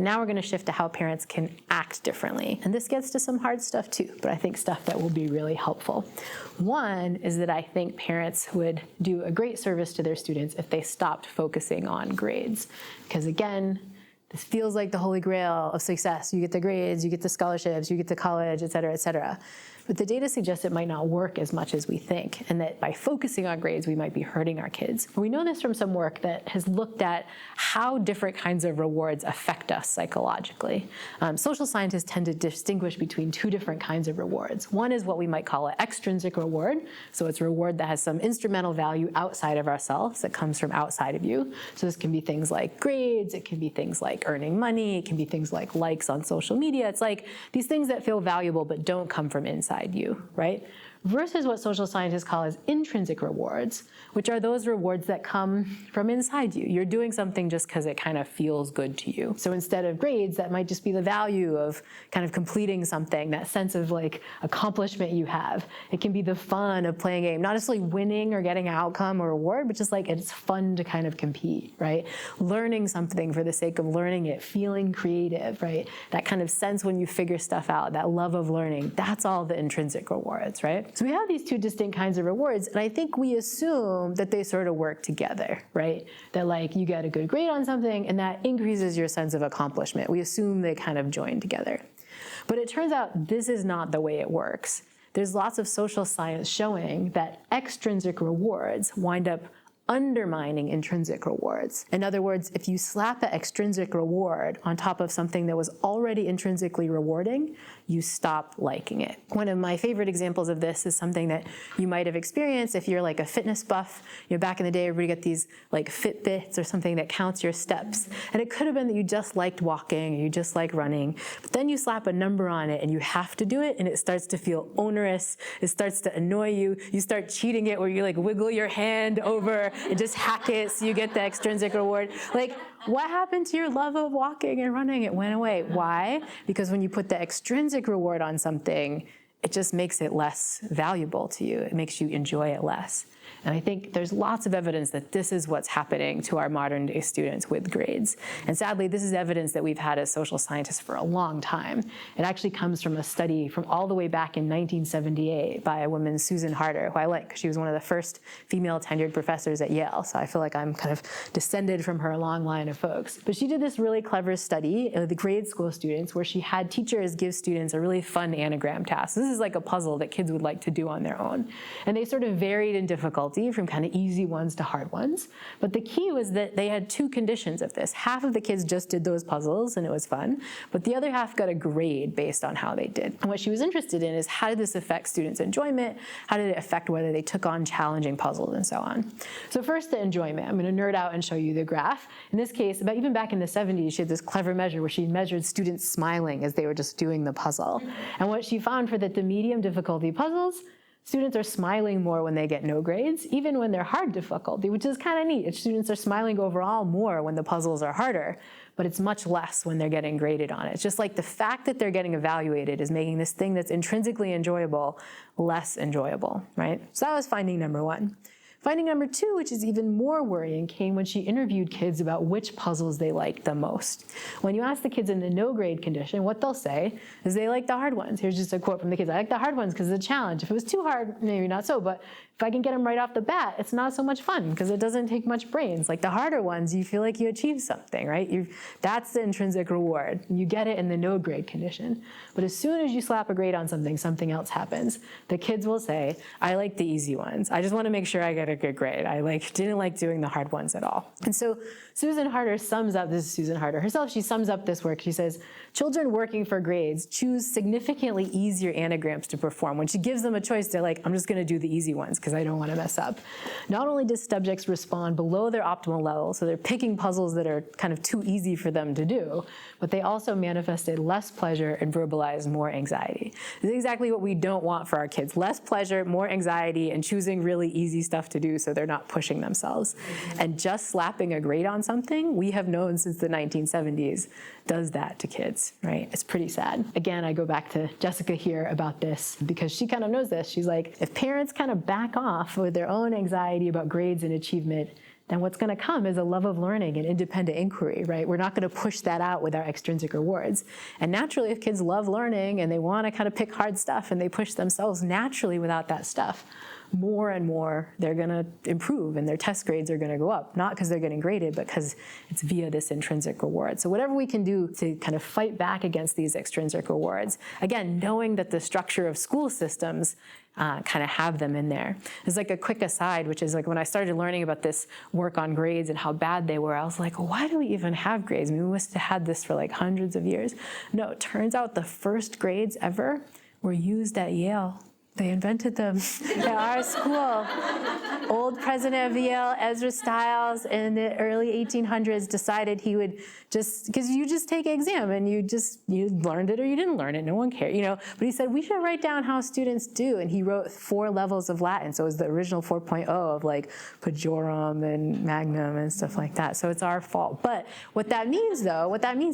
Now we're going to shift to how parents can act differently. And this gets to some hard stuff too, but I think stuff that will be really helpful. One is that I think parents would do a great service to their students if they stopped focusing on grades. Because again, this feels like the holy grail of success. You get the grades, you get the scholarships, you get to college, et cetera, et cetera. But the data suggests it might not work as much as we think, and that by focusing on grades, we might be hurting our kids. We know this from some work that has looked at how different kinds of rewards affect us psychologically. Social scientists tend to distinguish between two different kinds of rewards. One is what we might call an extrinsic reward. So it's a reward that has some instrumental value outside of ourselves that comes from outside of you. So this can be things like grades, it can be things like earning money, it can be things like likes on social media. It's like these things that feel valuable but don't come from inside you, right? Versus what social scientists call as intrinsic rewards, which are those rewards that come from inside you. You're doing something just because it kind of feels good to you. So instead of grades, that might just be the value of kind of completing something, that sense of like accomplishment you have. It can be the fun of playing a game, not necessarily winning or getting an outcome or reward, but just like it's fun to kind of compete, right? Learning something for the sake of learning it, feeling creative, right? That kind of sense when you figure stuff out, that love of learning, that's all the intrinsic rewards, right? So we have these two distinct kinds of rewards, and I think we assume that they sort of work together, right? That like you get a good grade on something and that increases your sense of accomplishment. We assume they kind of join together. But it turns out this is not the way it works. There's lots of social science showing that extrinsic rewards wind up undermining intrinsic rewards. In other words, if you slap an extrinsic reward on top of something that was already intrinsically rewarding, you stop liking it. One of my favorite examples of this is something that you might have experienced if you're like a fitness buff. You know, back in the day, everybody got these like Fitbits or something that counts your steps. And it could have been that you just liked walking, or you just like running, but then you slap a number on it and you have to do it, and it starts to feel onerous. It starts to annoy you. You start cheating it where you like wiggle your hand over and just hack it so you get the extrinsic reward. Like, what happened to your love of walking and running? It went away. Why? Because when you put the extrinsic reward on something, it just makes it less valuable to you. It makes you enjoy it less. And I think there's lots of evidence that this is what's happening to our modern day students with grades. And sadly, this is evidence that we've had as social scientists for a long time. It actually comes from a study from all the way back in 1978 by a woman, Susan Harter, who I like, because she was one of the first female tenured professors at Yale. So I feel like I'm kind of descended from her long line of folks. But she did this really clever study of the grade school students where she had teachers give students a really fun anagram task. This is like a puzzle that kids would like to do on their own. And they sort of varied in difficulty from kind of easy ones to hard ones. But the key was that they had two conditions of this. Half of the kids just did those puzzles and it was fun, but the other half got a grade based on how they did. And what she was interested in is how did this affect students' enjoyment? How did it affect whether they took on challenging puzzles and so on? So first, the enjoyment. I'm going to nerd out and show you the graph. In this case, even back in the 70s, she had this clever measure where she measured students smiling as they were just doing the puzzle. And what she found for the medium difficulty puzzles, students are smiling more when they get no grades, even when they're hard difficulty, which is kind of neat. Students are smiling overall more when the puzzles are harder, but it's much less when they're getting graded on it. It's just like the fact that they're getting evaluated is making this thing that's intrinsically enjoyable less enjoyable, right? So that was finding number one. Finding number two, which is even more worrying, came when she interviewed kids about which puzzles they liked the most. When you ask the kids in the no grade condition, what they'll say is they like the hard ones. Here's just a quote from the kids. I like the hard ones because it's a challenge. If it was too hard, maybe not so, but if I can get them right off the bat, it's not so much fun because it doesn't take much brains. Like the harder ones, you feel like you achieved something, right? That's the intrinsic reward. You get it in the no grade condition. But as soon as you slap a grade on something, something else happens. The kids will say, I like the easy ones. I just want to make sure I get a good grade. I didn't like doing the hard ones at all. And so Susan Harter sums up, this is Susan Harter herself, she sums up this work. She says, children working for grades choose significantly easier anagrams to perform. When she gives them a choice, they're like, I'm just going to do the easy ones because I don't want to mess up. Not only do subjects respond below their optimal level, so they're picking puzzles that are kind of too easy for them to do, but they also manifested less pleasure and verbalized more anxiety. This is exactly what we don't want for our kids. Less pleasure, more anxiety, and choosing really easy stuff to do so they're not pushing themselves. And just slapping a grade on something, we have known since the 1970s, does that to kids, right? It's pretty sad. Again, I go back to Jessica here about this because she kind of knows this. She's like, if parents kind of back off with their own anxiety about grades and achievement, then what's going to come is a love of learning and independent inquiry, right? We're not going to push that out with our extrinsic rewards. And naturally, if kids love learning and they want to kind of pick hard stuff and they push themselves naturally without that stuff, more and more they're going to improve and their test grades are going to go up, not because they're getting graded, but because it's via this intrinsic reward. So whatever we can do to kind of fight back against these extrinsic rewards, again, knowing that the structure of school systems kind of have them in there. There's like a quick aside, which is like when I started learning about this work on grades and how bad they were, I was like, why do we even have grades? I mean, we must have had this for like hundreds of years. No, it turns out the first grades ever were used at Yale. They invented them at our school. Old president of Yale, Ezra Stiles, in the early 1800s decided he would just, because you just take an exam and you learned it or you didn't learn it, no one cared, But he said, we should write down how students do. And he wrote 4 levels of Latin. So it was the original 4.0 of like pejorum and magnum and stuff like that. So it's our fault. But what that means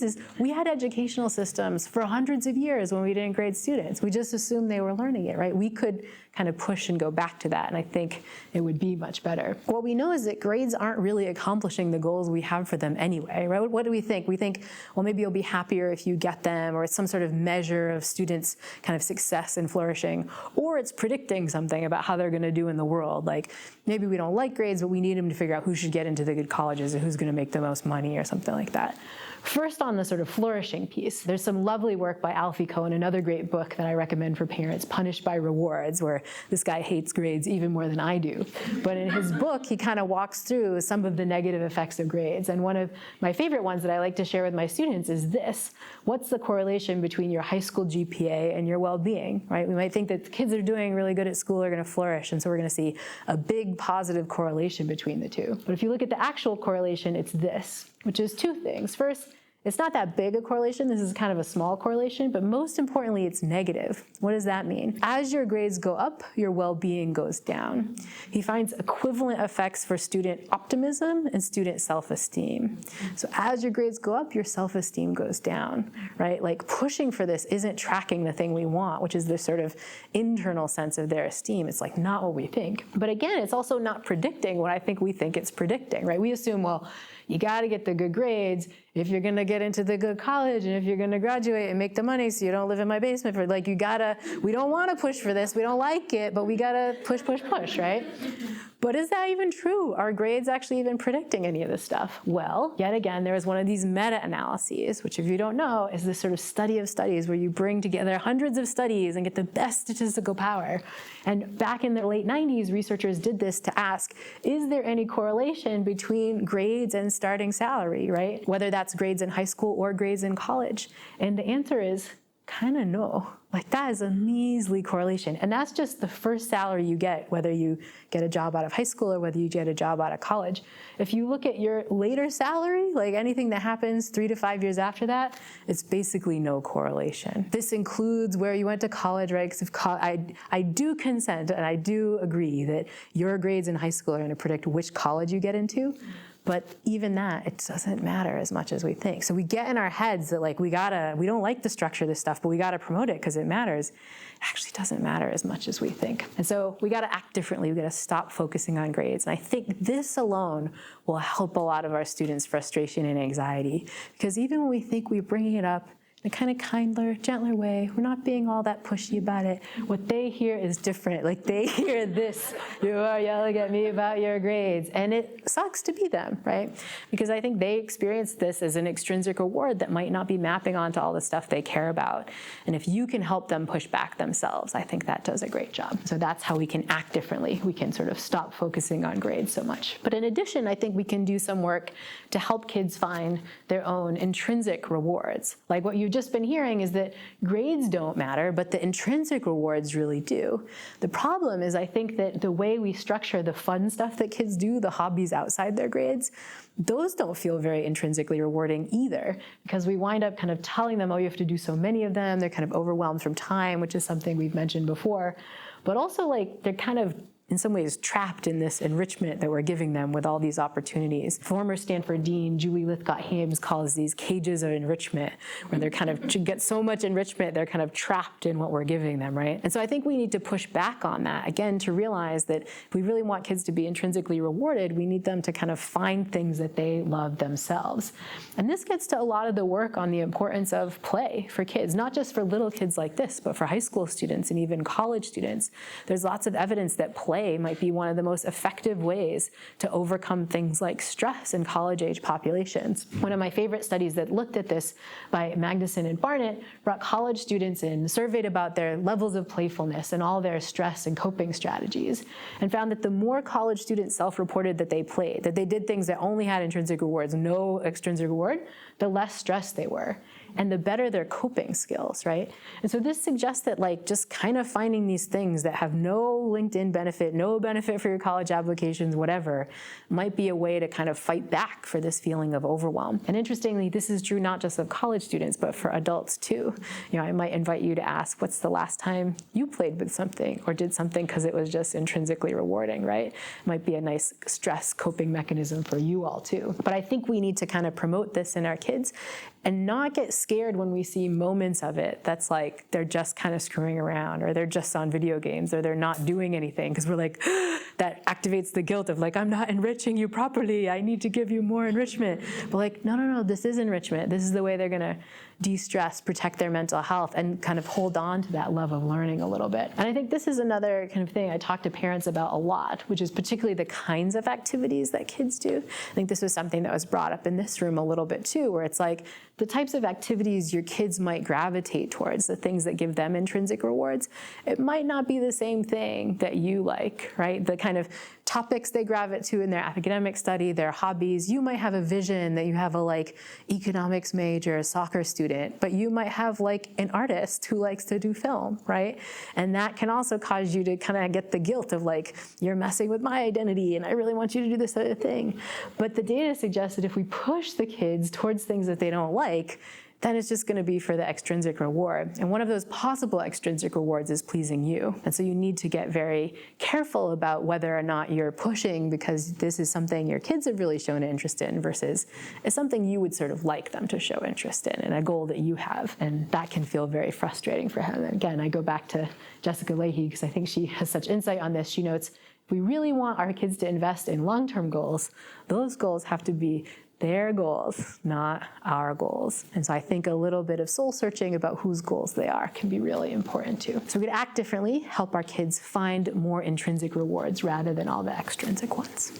is we had educational systems for hundreds of years when we didn't grade students. We just assumed they were learning it, right? We could kind of push and go back to that, and I think it would be much better. What we know is that grades aren't really accomplishing the goals we have for them anyway, right? What do we think? We think, well, maybe you'll be happier if you get them, or it's some sort of measure of students' kind of success and flourishing, or it's predicting something about how they're going to do in the world. Like maybe we don't like grades, but we need them to figure out who should get into the good colleges and who's going to make the most money or something like that. First, on the sort of flourishing piece, there's some lovely work by Alfie Cohen, another great book that I recommend for parents, Punished by Rewards, where this guy hates grades even more than I do. But in his book, he kind of walks through some of the negative effects of grades. And one of my favorite ones that I like to share with my students is this. What's the correlation between your high school GPA and your well-being, right? We might think that kids that are doing really good at school are going to flourish, and so we're going to see a big positive correlation between the two. But if you look at the actual correlation, it's this, which is 2 things. First, it's not that big a correlation. This is kind of a small correlation, but most importantly, it's negative. What does that mean? As your grades go up, your well-being goes down. He finds equivalent effects for student optimism and student self-esteem. So as your grades go up, your self-esteem goes down, right? Like pushing for this isn't tracking the thing we want, which is this sort of internal sense of their esteem. It's like not what we think. But again, it's also not predicting what I think we think it's predicting, right? We assume, well, you got to get the good grades if you're going to get into the good college and if you're going to graduate and make the money so you don't live in my basement. For like, we don't want to push for this. We don't like it, but we got to push, right? But is that even true? Are grades actually even predicting any of this stuff? Well, yet again, there is one of these meta-analyses, which if you don't know, is this sort of study of studies where you bring together hundreds of studies and get the best statistical power. And back in the late 90s, researchers did this to ask, is there any correlation between grades and starting salary, right? Whether that's grades in high school or grades in college. And the answer is kind of no. Like that is a measly correlation. And that's just the first salary you get, whether you get a job out of high school or whether you get a job out of college. If you look at your later salary, like anything that happens 3 to 5 years after that, it's basically no correlation. This includes where you went to college, right? Because I do consent and I do agree that your grades in high school are going to predict which college you get into. But even that, it doesn't matter as much as we think. So we get in our heads that like we don't like the structure of this stuff, but we gotta promote it because it matters. It actually doesn't matter as much as we think. And so we gotta act differently. We gotta stop focusing on grades. And I think this alone will help a lot of our students' frustration and anxiety. Because even when we think we're bringing it up in a kind of kinder, gentler way, we're not being all that pushy about it. What they hear is different. Like they hear this, you are yelling at me about your grades. And it sucks to be them, right? Because I think they experience this as an extrinsic reward that might not be mapping onto all the stuff they care about. And if you can help them push back themselves, I think that does a great job. So that's how we can act differently. We can sort of stop focusing on grades so much. But in addition, I think we can do some work to help kids find their own intrinsic rewards. Like what you've just been hearing is that grades don't matter, but the intrinsic rewards really do. The problem is I think that the way we structure the fun stuff that kids do, the hobbies outside their grades, those don't feel very intrinsically rewarding either, because we wind up kind of telling them, oh, you have to do so many of them. They're kind of overwhelmed from time, which is something we've mentioned before. But also like they're kind of in some ways trapped in this enrichment that we're giving them with all these opportunities. Former Stanford Dean Julie Lithcott-Hames calls these cages of enrichment, where they're kind of, to get so much enrichment, they're kind of trapped in what we're giving them, right? And so I think we need to push back on that, again, to realize that if we really want kids to be intrinsically rewarded, we need them to kind of find things that they love themselves. And this gets to a lot of the work on the importance of play for kids, not just for little kids like this, but for high school students and even college students. There's lots of evidence that play might be one of the most effective ways to overcome things like stress in college-age populations. One of my favorite studies that looked at this by Magnuson and Barnett brought college students in, surveyed about their levels of playfulness and all their stress and coping strategies, and found that the more college students self-reported that they played, that they did things that only had intrinsic rewards, no extrinsic reward, the less stressed they were, and the better their coping skills, right? And so this suggests that like just kind of finding these things that have no LinkedIn benefit, no benefit for your college applications, whatever, might be a way to kind of fight back for this feeling of overwhelm. And interestingly, this is true not just of college students, but for adults too. You know, I might invite you to ask, what's the last time you played with something or did something because it was just intrinsically rewarding, right? It might be a nice stress coping mechanism for you all too. But I think we need to kind of promote this in our kids and not get scared when we see moments of it that's like they're just kind of screwing around or they're just on video games or they're not doing anything, because we're like, that activates the guilt of like, I'm not enriching you properly, I need to give you more enrichment. But like, no, this is enrichment. This is the way they're gonna de-stress, protect their mental health, and kind of hold on to that love of learning a little bit. And I think this is another kind of thing I talk to parents about a lot, which is particularly the kinds of activities that kids do. I think this was something that was brought up in this room a little bit too, where it's like the types of activities your kids might gravitate towards, the things that give them intrinsic rewards, it might not be the same thing that you like, right? The kind of topics they gravitate to in their academic study, their hobbies. You might have a vision that you have a like economics major, a soccer student, but you might have like an artist who likes to do film, right? And that can also cause you to kind of get the guilt of like, you're messing with my identity and I really want you to do this other thing. But the data suggests that if we push the kids towards things that they don't like, then it's just going to be for the extrinsic reward. And one of those possible extrinsic rewards is pleasing you. And so you need to get very careful about whether or not you're pushing because this is something your kids have really shown an interest in versus it's something you would sort of like them to show interest in and a goal that you have. And that can feel very frustrating for him. And again, I go back to Jessica Leahy because I think she has such insight on this. She notes, if we really want our kids to invest in long-term goals, those goals have to be their goals, not our goals. And so I think a little bit of soul searching about whose goals they are can be really important too. So we're gonna act differently, help our kids find more intrinsic rewards rather than all the extrinsic ones.